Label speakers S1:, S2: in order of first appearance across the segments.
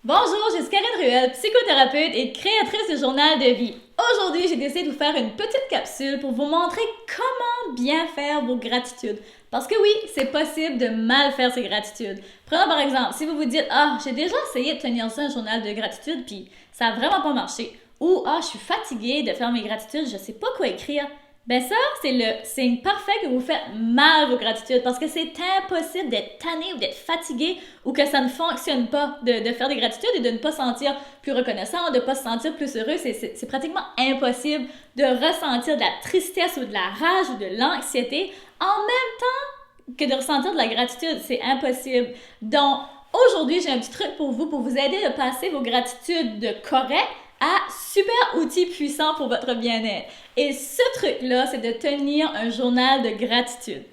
S1: Bonjour, je suis Karine Ruel, psychothérapeute et créatrice de journal de vie. Aujourd'hui, j'ai décidé de vous faire une petite capsule pour vous montrer comment bien faire vos gratitudes. Parce que oui, c'est possible de mal faire ses gratitudes. Prenons par exemple, si vous vous dites « Ah, j'ai déjà essayé de tenir ça un journal de gratitude, puis ça a vraiment pas marché. » Ou « Ah, je suis fatiguée de faire mes gratitudes, je sais pas quoi écrire. » Ben ça, c'est le signe parfait que vous faites mal vos gratitudes parce que c'est impossible d'être tanné ou d'être fatigué ou que ça ne fonctionne pas de faire des gratitudes et de ne pas se sentir plus reconnaissant, de ne pas se sentir plus heureux. C'est pratiquement impossible de ressentir de la tristesse ou de la rage ou de l'anxiété en même temps que de ressentir de la gratitude. C'est impossible. Donc, aujourd'hui, j'ai un petit truc pour vous aider à passer vos gratitudes de correct à super outil puissant pour votre bien-être. Et ce truc-là, c'est de tenir un journal de gratitude.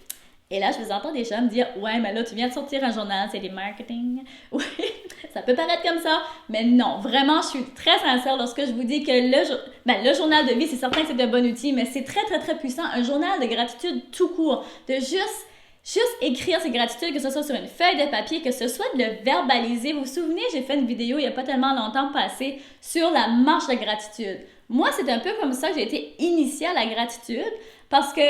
S1: Et là, je vous entends déjà me dire « Ouais, mais là, tu viens de sortir un journal, c'est des marketing. » Oui, ça peut paraître comme ça, mais non. Vraiment, je suis très sincère lorsque je vous dis que le journal de vie, c'est certain que c'est un bon outil, mais c'est très, très, très puissant. Un journal de gratitude tout court, de juste écrire ses gratitudes, que ce soit sur une feuille de papier, que ce soit de le verbaliser. Vous vous souvenez, j'ai fait une vidéo il n'y a pas tellement longtemps passé sur la marche de gratitude. Moi, c'est un peu comme ça que j'ai été initiée à la gratitude parce que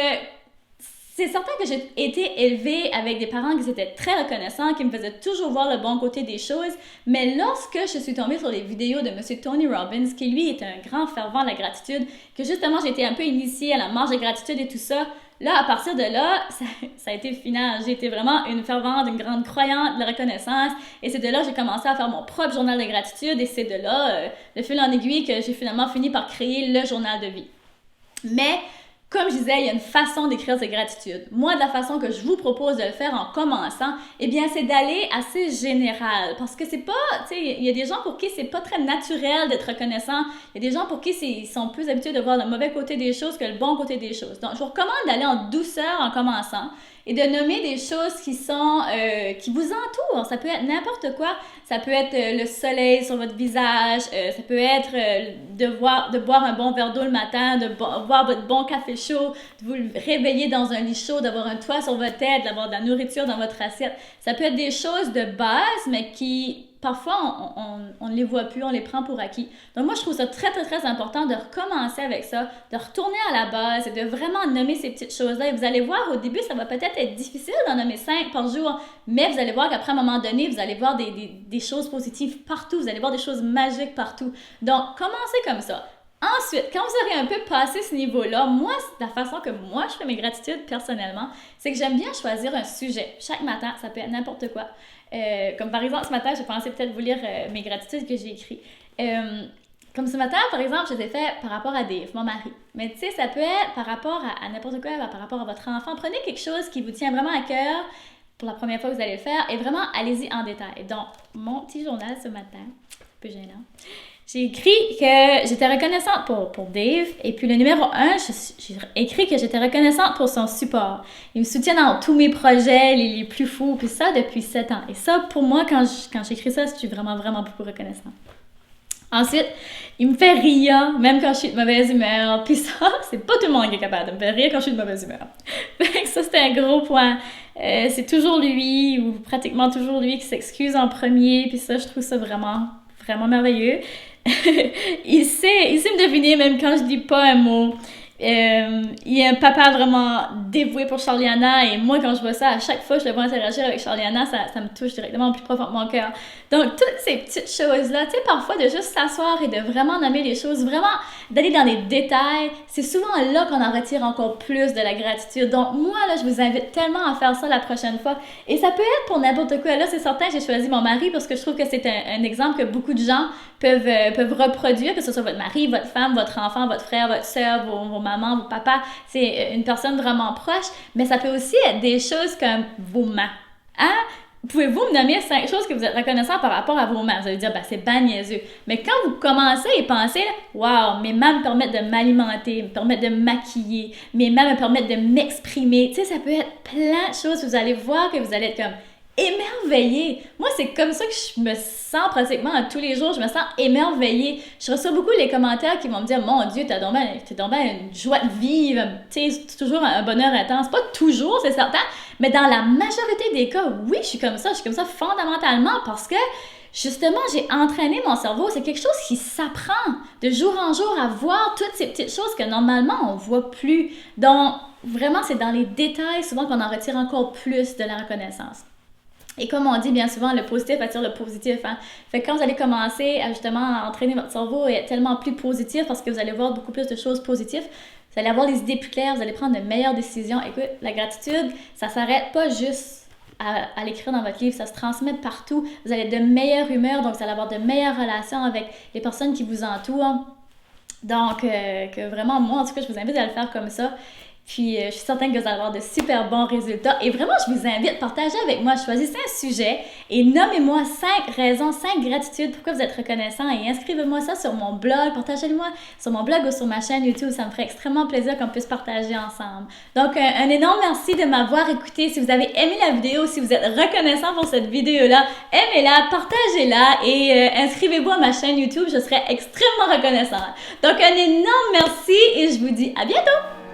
S1: c'est certain que j'ai été élevée avec des parents qui étaient très reconnaissants, qui me faisaient toujours voir le bon côté des choses, mais lorsque je suis tombée sur les vidéos de M. Tony Robbins, qui lui est un grand fervent de la gratitude, que justement j'ai été un peu initiée à la marche de gratitude et tout ça, là, à partir de là, ça a été le final. J'ai été vraiment une fervente, une grande croyante de la reconnaissance, et c'est de là que j'ai commencé à faire mon propre journal de gratitude, et c'est de là, de fil en aiguille, que j'ai finalement fini par créer le journal de vie. Mais comme je disais, il y a une façon d'écrire ses gratitudes. Moi, de la façon que je vous propose de le faire en commençant, eh bien, c'est d'aller assez général. Parce que c'est pas, tu sais, il y a des gens pour qui c'est pas très naturel d'être reconnaissant. Il y a des gens pour qui ils sont plus habitués de voir le mauvais côté des choses que le bon côté des choses. Donc, je vous recommande d'aller en douceur en commençant et de nommer des choses qui vous entourent. Ça peut être n'importe quoi. Ça peut être le soleil sur votre visage. Ça peut être de boire un bon verre d'eau le matin, de boire votre bon café chaud, de vous réveiller dans un lit chaud, d'avoir un toit sur votre tête, d'avoir de la nourriture dans votre assiette. Ça peut être des choses de base, mais qui parfois, on ne les voit plus, on les prend pour acquis. Donc moi, je trouve ça très, très, très important de recommencer avec ça, de retourner à la base et de vraiment nommer ces petites choses-là. Et vous allez voir, au début, ça va peut-être être difficile d'en nommer 5 par jour, mais vous allez voir qu'après un moment donné, vous allez voir des choses positives partout, vous allez voir des choses magiques partout. Donc, commencez comme ça. Ensuite, quand vous aurez un peu passé ce niveau-là, moi, la façon que moi je fais mes gratitudes personnellement, c'est que j'aime bien choisir un sujet. Chaque matin, ça peut être n'importe quoi. Comme par exemple, ce matin, j'ai pensé peut-être vous lire mes gratitudes que j'ai écrites. Comme ce matin, par exemple, je les ai fait par rapport à Dave, mon mari. Mais tu sais, ça peut être par rapport à n'importe quoi, par rapport à votre enfant. Prenez quelque chose qui vous tient vraiment à cœur pour la première fois que vous allez le faire et vraiment, allez-y en détail. Donc, mon petit journal ce matin, c'est un peu gênant. J'ai écrit que j'étais reconnaissante pour Dave. Et puis le numéro 1, j'ai écrit que j'étais reconnaissante pour son support. Il me soutient dans tous mes projets, les plus fous. Puis ça, depuis 7 ans. Et ça, pour moi, quand j'écris ça, je suis vraiment, vraiment beaucoup reconnaissante. Ensuite, il me fait rire, même quand je suis de mauvaise humeur. Puis ça, c'est pas tout le monde qui est capable de me faire rire quand je suis de mauvaise humeur. Ça, c'était un gros point. C'est toujours lui, ou pratiquement toujours lui, qui s'excuse en premier. Puis ça, je trouve ça vraiment, vraiment merveilleux. il sait me deviner même quand je dis pas un mot. Il est un papa vraiment dévoué pour Charliana et moi quand je vois ça, à chaque fois que je le vois interagir avec Charliana, ça me touche directement au plus profond de mon cœur. Donc toutes ces petites choses-là, tu sais, parfois de juste s'asseoir et de vraiment nommer les choses, vraiment d'aller dans les détails, c'est souvent là qu'on en retire encore plus de la gratitude. Donc moi là, je vous invite tellement à faire ça la prochaine fois et ça peut être pour n'importe quoi. Là c'est certain, j'ai choisi mon mari parce que je trouve que c'est un exemple que beaucoup de gens peuvent reproduire, que ce soit votre mari, votre femme, votre enfant, votre frère, votre soeur, vos mamans, vos papas, c'est une personne vraiment proche, mais ça peut aussi être des choses comme vos mains. Hein? Pouvez-vous me nommer 5 choses que vous êtes reconnaissant par rapport à vos mains? Vous allez dire, c'est ben niaiseux. Mais quand vous commencez à y penser, waouh, mes mains me permettent de m'alimenter, me permettent de me maquiller, mes mains me permettent de m'exprimer. Tu sais, ça peut être plein de choses. Vous allez voir que vous allez être comme, émerveillée. Moi, c'est comme ça que je me sens pratiquement à tous les jours. Je me sens émerveillée. Je reçois beaucoup les commentaires qui vont me dire « Mon Dieu, t'as donc une joie de vivre. » Tu sais, c'est toujours un bonheur intense. Pas toujours, c'est certain, mais dans la majorité des cas, oui, je suis comme ça. Je suis comme ça fondamentalement parce que justement, j'ai entraîné mon cerveau. C'est quelque chose qui s'apprend de jour en jour à voir toutes ces petites choses que normalement, on voit plus. Donc, vraiment, c'est dans les détails souvent qu'on en retire encore plus de la reconnaissance. Et comme on dit bien souvent, le positif attire le positif. Hein? Fait que quand vous allez commencer à justement entraîner votre cerveau et être tellement plus positif parce que vous allez voir beaucoup plus de choses positives, vous allez avoir les idées plus claires, vous allez prendre de meilleures décisions. Écoute, la gratitude, ça s'arrête pas juste à l'écrire dans votre livre, ça se transmet partout. Vous allez être de meilleure humeur, donc vous allez avoir de meilleures relations avec les personnes qui vous entourent. Donc, que vraiment, moi, en tout cas, je vous invite à le faire comme ça. Puis, je suis certaine que vous allez avoir de super bons résultats. Et vraiment, je vous invite à partager avec moi. Choisissez un sujet et nommez-moi 5 raisons, 5 gratitudes pourquoi vous êtes reconnaissant et inscrivez-moi ça sur mon blog. Partagez-le-moi sur mon blog ou sur ma chaîne YouTube. Ça me ferait extrêmement plaisir qu'on puisse partager ensemble. Donc, un énorme merci de m'avoir écouté. Si vous avez aimé la vidéo, si vous êtes reconnaissant pour cette vidéo-là, aimez-la, partagez-la et inscrivez-vous à ma chaîne YouTube. Je serais extrêmement reconnaissante. Donc, un énorme merci et je vous dis à bientôt!